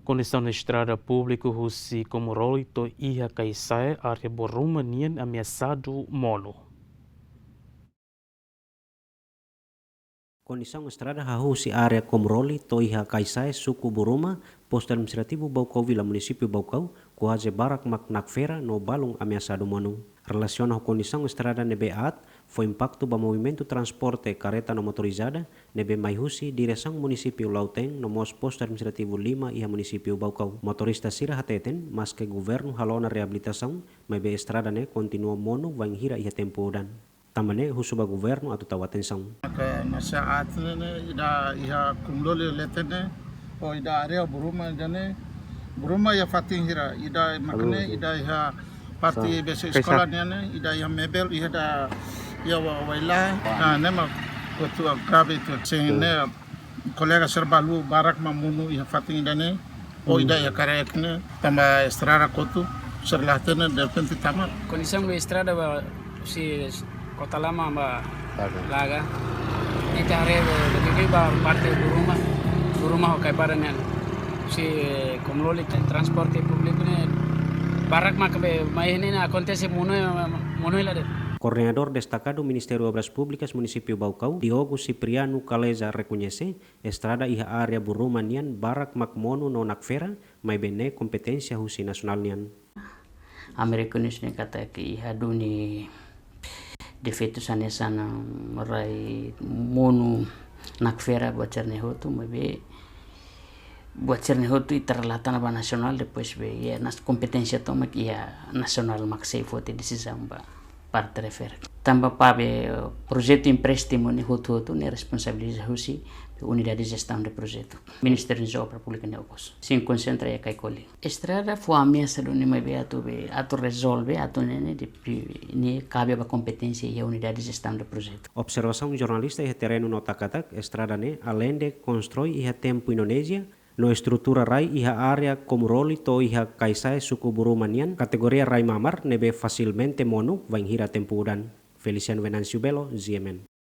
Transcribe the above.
Condição na estrada pública Russi como rolito ia caisai área boruma nien ameaçado mono. Condição estrada Russi área Comroli toiha kaisai suku Buruma posto administrativo Baucau Vila município Baucau quase barak maknakfera no balung ameaçado mono. Relaciona a condição estrada nebeat foi impacto ba movimento transporte careta no motorizada nebe mai Russi direção município Lauteng no mos posto administrativo 5 ia município Baucau. Motorista sira hateten mas que governo halona reabilitação mas be estrada ne continua mono vai hira ia tempo dan. Tamane husuba governo atau tahu atenção. Nasa atene ida iha kumlole letene o ida area Buruma jane Buruma ya fatin hira ida makne ida iha parti base sekolah niane ida iha mebel iha da ya waila nema kutu grave itu sehingga kolega serbalu barak mamunu iha fatin idane o ida ya karekne tambah estrada kotu serlatene de repente tamat condição da estrada si Kota Lama Mbak Laga ini cari begini parte Buruma kayak badannya si komloli transporte publik ini barak mak mai ini acontece muno lah deh. Coordenador destacado Ministerio Obras Públicas Municipio Baucau, Diogo Cipriano Caleza reconhece estrada iha área Buruma nian barak mak mono no nakfera mai bene kompetensya husi nasional nian. Amerika ini kata ke iha duni defeito sana marai mono nakfera buat cernehotu mabe buat cernehotu iterlatan ba nasional depois be ya nas kompetensia toma ya nasional maksei fote decisão ba parte refer tamba pabe projeto empréstimo ne hotu ne responsabiliza husi unidade de gestão de projeto Ministério de Obras Públicas ne okos se concentra ya kai koli estrada fo ameaça do ne be atu resolve atu ne ni cabe ba competência e unidade de gestão de projeto. Observação jornalista e terreno no Takatak estrada ne além de constrói e tempo Indonésia no estrutura rai iha área como roli to iha kaisai suku Burumanian kategoria rai mamar nebe facilmente mono vai hira tempuran. Feliciano Venancio Belo, ZMN.